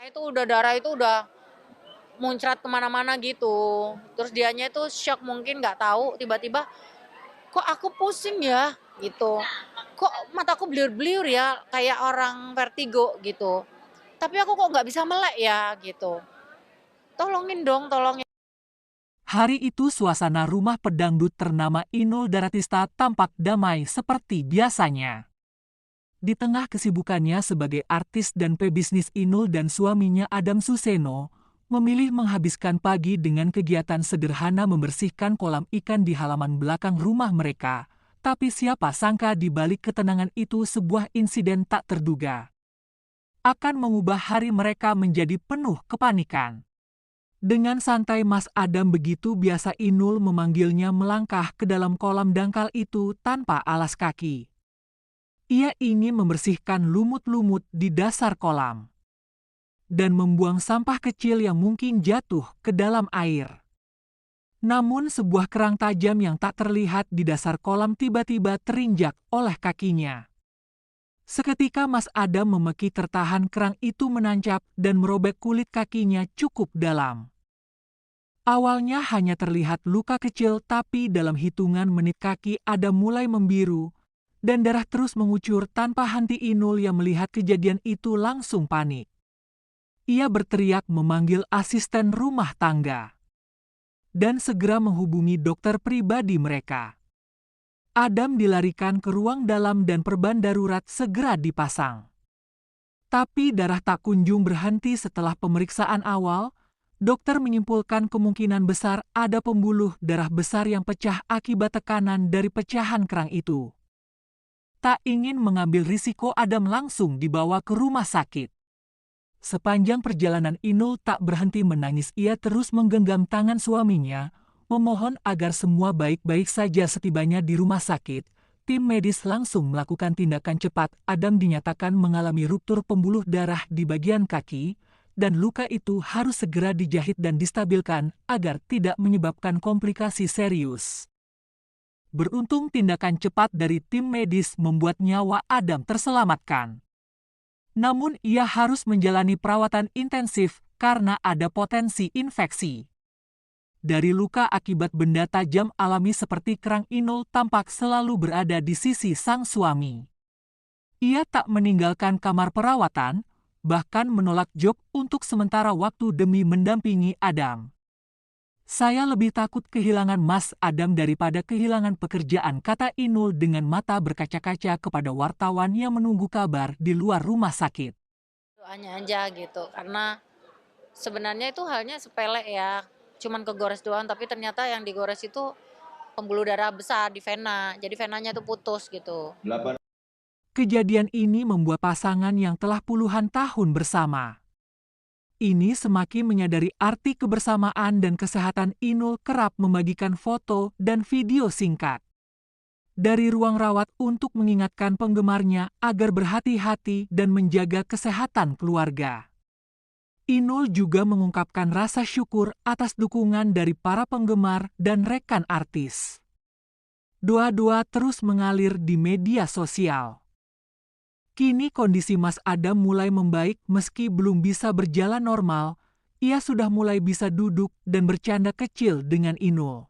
Itu udah darah itu udah muncrat kemana-mana gitu. Terus dianya itu shock mungkin nggak tahu tiba-tiba kok aku pusing ya gitu. Kok mataku bliur-bliur ya kayak orang vertigo gitu. Tapi aku kok nggak bisa melek ya gitu. Tolongin dong, tolongin. Hari itu suasana rumah pedangdut ternama Inul Daratista tampak damai seperti biasanya. Di tengah kesibukannya sebagai artis dan pebisnis, Inul dan suaminya Adam Suseno memilih menghabiskan pagi dengan kegiatan sederhana membersihkan kolam ikan di halaman belakang rumah mereka. Tapi siapa sangka di balik ketenangan itu sebuah insiden tak terduga akan mengubah hari mereka menjadi penuh kepanikan. Dengan santai Mas Adam begitu biasa Inul memanggilnya melangkah ke dalam kolam dangkal itu tanpa alas kaki. Ia ingin membersihkan lumut-lumut di dasar kolam dan membuang sampah kecil yang mungkin jatuh ke dalam air. Namun sebuah kerang tajam yang tak terlihat di dasar kolam tiba-tiba terinjak oleh kakinya. Seketika Mas Adam memeki tertahan, kerang itu menancap dan merobek kulit kakinya cukup dalam. Awalnya hanya terlihat luka kecil, tapi dalam hitungan menit kaki Adam mulai membiru dan darah terus mengucur tanpa henti. Inul yang melihat kejadian itu langsung panik. Ia berteriak memanggil asisten rumah tangga dan segera menghubungi dokter pribadi mereka. Adam dilarikan ke ruang dalam dan perban darurat segera dipasang. Tapi darah tak kunjung berhenti. Setelah pemeriksaan awal, dokter menyimpulkan kemungkinan besar ada pembuluh darah besar yang pecah akibat tekanan dari pecahan kerang itu. Tak ingin mengambil risiko, Adam langsung dibawa ke rumah sakit. Sepanjang perjalanan Inul tak berhenti menangis. Ia terus menggenggam tangan suaminya, memohon agar semua baik-baik saja. Setibanya di rumah sakit, tim medis langsung melakukan tindakan cepat. Adam dinyatakan mengalami ruptur pembuluh darah di bagian kaki, dan luka itu harus segera dijahit dan distabilkan agar tidak menyebabkan komplikasi serius. Beruntung tindakan cepat dari tim medis membuat nyawa Adam terselamatkan. Namun ia harus menjalani perawatan intensif karena ada potensi infeksi. Dari luka akibat benda tajam alami seperti kerang, Inul tampak selalu berada di sisi sang suami. Ia tak meninggalkan kamar perawatan, bahkan menolak job untuk sementara waktu demi mendampingi Adam. "Saya lebih takut kehilangan Mas Adam daripada kehilangan pekerjaan," kata Inul dengan mata berkaca-kaca kepada wartawan yang menunggu kabar di luar rumah sakit. Doanya aja gitu. Karena sebenarnya itu halnya sepele ya. Cuman kegores doang, tapi ternyata yang digores itu pembuluh darah besar di vena. Jadi venanya tuh putus gitu. Kejadian ini membuat pasangan yang telah puluhan tahun bersama ini semakin menyadari arti kebersamaan dan kesehatan. Inul kerap membagikan foto dan video singkat dari ruang rawat untuk mengingatkan penggemarnya agar berhati-hati dan menjaga kesehatan keluarga. Inul juga mengungkapkan rasa syukur atas dukungan dari para penggemar dan rekan artis. Doa-doa terus mengalir di media sosial. Kini kondisi Mas Adam mulai membaik. Meski belum bisa berjalan normal, ia sudah mulai bisa duduk dan bercanda kecil dengan Inul.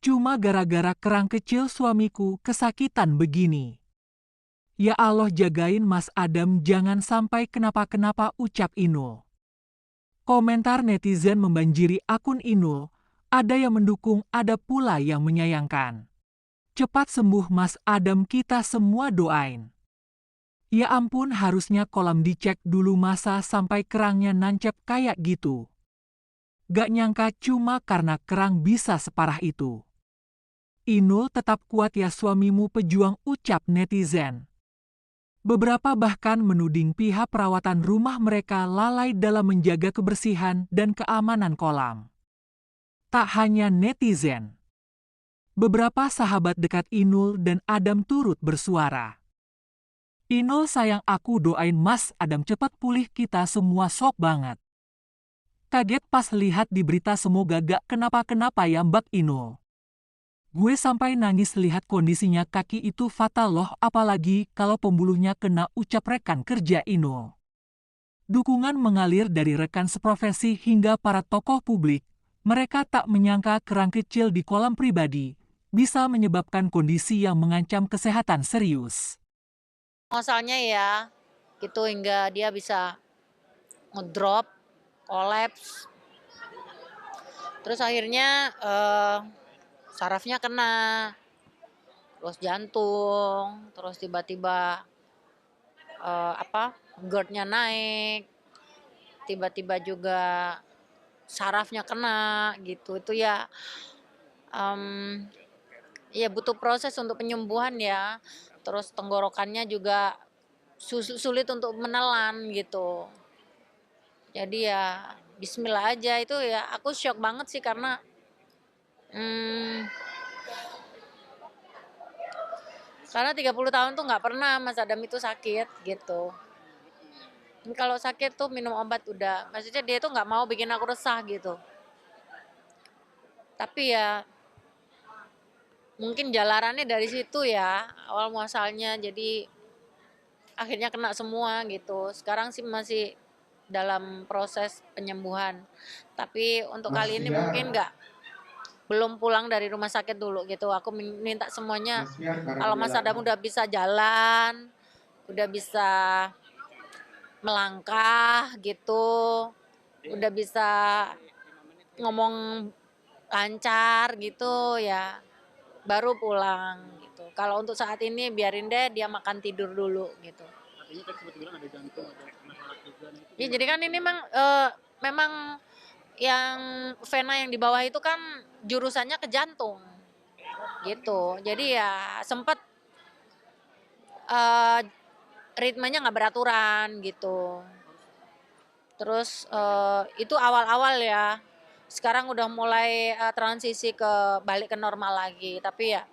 "Cuma gara-gara kerang kecil suamiku kesakitan begini. Ya Allah, jagain Mas Adam jangan sampai kenapa-kenapa," ucap Inul. Komentar netizen membanjiri akun Inul. Ada yang mendukung, ada pula yang menyayangkan. "Cepat sembuh Mas Adam, kita semua doain." "Ya ampun, harusnya kolam dicek dulu, masa sampai kerangnya nancep kayak gitu. Gak nyangka cuma karena kerang bisa separah itu." "Inul tetap kuat ya, suamimu pejuang," ucap netizen. Beberapa bahkan menuding pihak perawatan rumah mereka lalai dalam menjaga kebersihan dan keamanan kolam. Tak hanya netizen, beberapa sahabat dekat Inul dan Adam turut bersuara. "Inul sayang, aku doain Mas Adam cepat pulih, kita semua shock banget. Kaget pas lihat di berita, semoga gak kenapa-kenapa ya Mbak Inul. Gue sampai nangis lihat kondisinya, kaki itu fatal loh, apalagi kalau pembuluhnya kena," ucap rekan kerja Inul. Dukungan mengalir dari rekan seprofesi hingga para tokoh publik. Mereka tak menyangka kerang kecil di kolam pribadi bisa menyebabkan kondisi yang mengancam kesehatan serius. Asalnya ya, gitu hingga dia bisa ngedrop, kolaps. Terus akhirnya sarafnya kena, terus jantung, terus tiba-tiba GERD-nya naik, tiba-tiba juga sarafnya kena gitu. Itu ya ya butuh proses untuk penyembuhan ya. Terus tenggorokannya juga sulit untuk menelan gitu. Jadi ya bismillah aja, itu ya aku shock banget sih karena karena 30 tahun tuh nggak pernah Mas Adam itu sakit gitu. Kalau sakit tuh minum obat udah, maksudnya dia tuh nggak mau bikin aku resah gitu. Tapi ya mungkin jalarannya dari situ ya, awal muasalnya, jadi akhirnya kena semua gitu. Sekarang sih masih dalam proses penyembuhan. Tapi untuk Mas kali ini Fiar, mungkin belum pulang dari rumah sakit dulu gitu. Aku minta semuanya, Mas Fiar barang kalau Mas Adam jualannya. udah bisa jalan, udah bisa melangkah gitu, udah bisa ngomong lancar gitu ya, baru pulang gitu. Kalau untuk saat ini biarin deh dia makan tidur dulu gitu. Artinya tadi sempat bilang ada jantung, ada masalah juga. Nah, itu Ya jadi kan ini memang yang vena yang di bawah itu kan jurusannya ke jantung gitu. Jadi ya sempet ritmenya nggak beraturan gitu. Terus itu awal-awal ya. Sekarang udah mulai transisi ke balik ke normal lagi. Tapi ya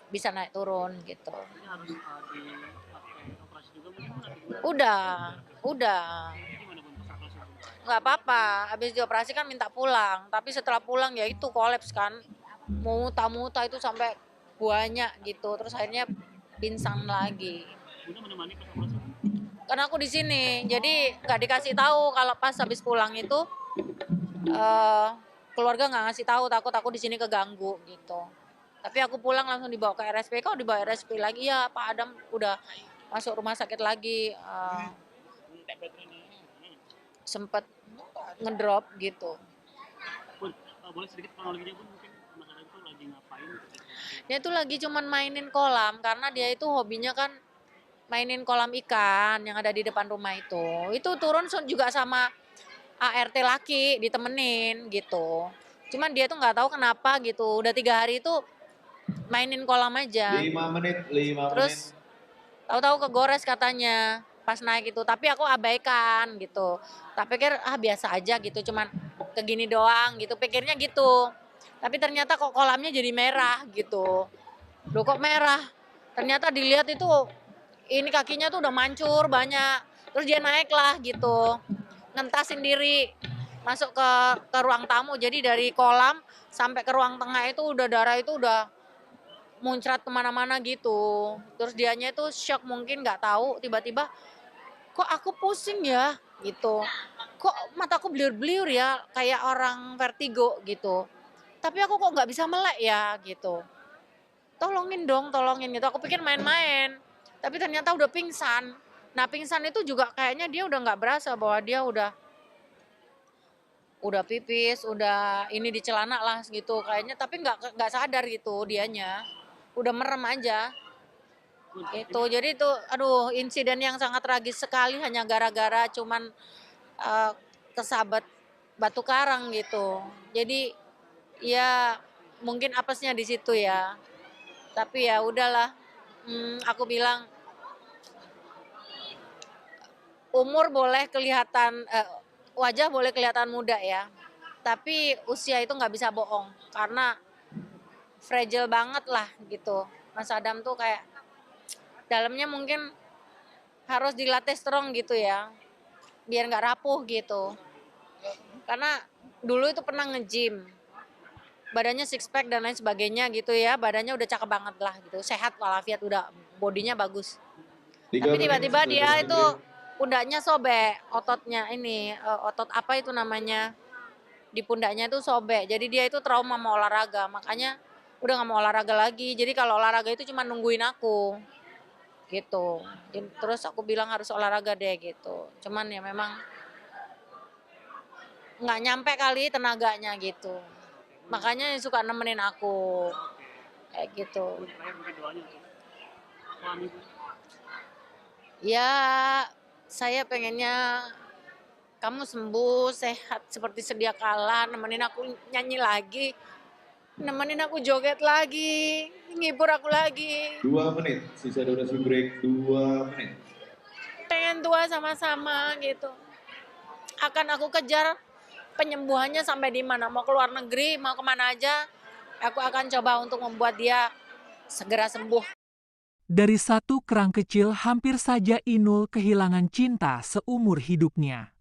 bisa naik turun gitu. artinya harus dipakai operasi juga mungkin atau gimana? Udah. Gimana Bun pas operasi Bun? Nggak apa-apa. Habis dioperasi kan minta pulang. Tapi setelah pulang ya itu kolaps kan. Muta-muta itu sampai banyak gitu. Terus akhirnya pingsan lagi. Bunda menemani pas operasi Bun? Karena aku di sini, jadi nggak dikasih tahu kalau pas habis pulang itu keluarga nggak ngasih tahu, takut aku di sini keganggu gitu. Tapi aku pulang langsung dibawa ke RSP. Kok dibawa RSP lagi ya Pak Adam udah masuk rumah sakit lagi, sempet ngedrop gitu. Bun, boleh sedikit kronologinya Bun, mungkin Mas Adam itu lagi ngapain ketika Dia tuh lagi cuman mainin kolam karena dia itu hobinya kan mainin kolam ikan yang ada di depan rumah itu. Itu turun juga sama ART laki ditemenin gitu. Cuman dia tuh nggak tahu kenapa gitu. Udah 3 hari itu mainin kolam aja. 5 menit, 5 menit. Terus tahu-tahu kegores katanya pas naik itu. Tapi aku abaikan gitu. Tak pikir biasa aja gitu. Cuman kegini doang gitu. Pikirnya gitu. Tapi ternyata kok kolamnya jadi merah gitu. Loh kok merah? Ternyata dilihat itu ini kakinya tuh udah mancur banyak. Terus dia naik lah gitu. Ngentasin diri masuk ke ruang tamu. Jadi dari kolam sampai ke ruang tengah itu udah darah itu udah muncrat kemana-mana gitu. Terus dianya itu shock mungkin nggak tahu tiba-tiba kok aku pusing ya gitu. Kok mataku bliur-bliur ya kayak orang vertigo gitu. Tapi aku kok nggak bisa melek ya gitu. Tolongin dong, tolongin gitu. Aku pikir main-main. Tapi ternyata udah pingsan. Nah pingsan itu juga kayaknya dia udah nggak berasa bahwa dia udah pipis, udah ini di celana lah gitu kayaknya, tapi nggak sadar gitu dianya, udah merem aja. Bun, Itu jadi itu, aduh insiden yang sangat tragis sekali hanya gara-gara cuman kesabet batu karang gitu. Jadi ya mungkin apesnya di situ ya. Tapi ya udahlah, aku bilang umur boleh kelihatan, wajah boleh kelihatan muda ya, tapi usia itu nggak bisa bohong karena fragile banget lah gitu. Mas Adam tuh kayak dalamnya mungkin harus dilatih strong gitu ya, biar nggak rapuh gitu. Karena dulu itu pernah nge-gym, badannya six pack dan lain sebagainya gitu ya, badannya udah cakep banget lah gitu, sehat walafiat, udah bodinya bagus. 3 Tapi menit, tiba-tiba dia 1 itu menit. pundaknya sobek, ototnya ini, otot apa itu namanya, di pundaknya itu sobek. Jadi dia itu trauma mau olahraga, makanya udah nggak mau olahraga lagi. Jadi kalau olahraga itu cuma nungguin aku, gitu. Terus aku bilang harus olahraga deh gitu. Cuman ya memang nggak nyampe kali tenaganya gitu. Makanya suka nemenin aku, kayak gitu. Bu, terakhir mungkin doanya untuk suami Bu. Ya, saya pengennya kamu sembuh, sehat seperti sedia kala, nemenin aku nyanyi lagi, nemenin aku joget lagi, ngibur aku lagi. 2 menit, sisa durasi break 2 menit. Pengen tua sama-sama gitu. Akan aku kejar penyembuhannya sampai di mana, mau ke luar negeri, mau kemana aja, aku akan coba untuk membuat dia segera sembuh. Dari satu kerang kecil hampir saja Inul kehilangan cinta seumur hidupnya.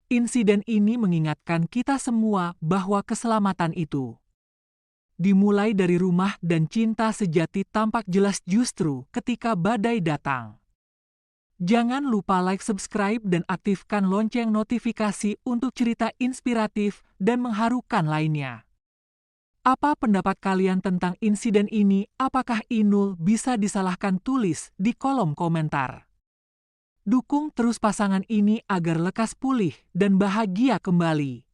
Insiden ini mengingatkan kita semua bahwa keselamatan itu dimulai dari rumah dan cinta sejati tampak jelas justru ketika badai datang. Jangan lupa like, subscribe, dan aktifkan lonceng notifikasi untuk cerita inspiratif dan mengharukan lainnya. Apa pendapat kalian tentang insiden ini? Apakah Inul bisa disalahkan? Tulis di kolom komentar. Dukung terus pasangan ini agar lekas pulih dan bahagia kembali.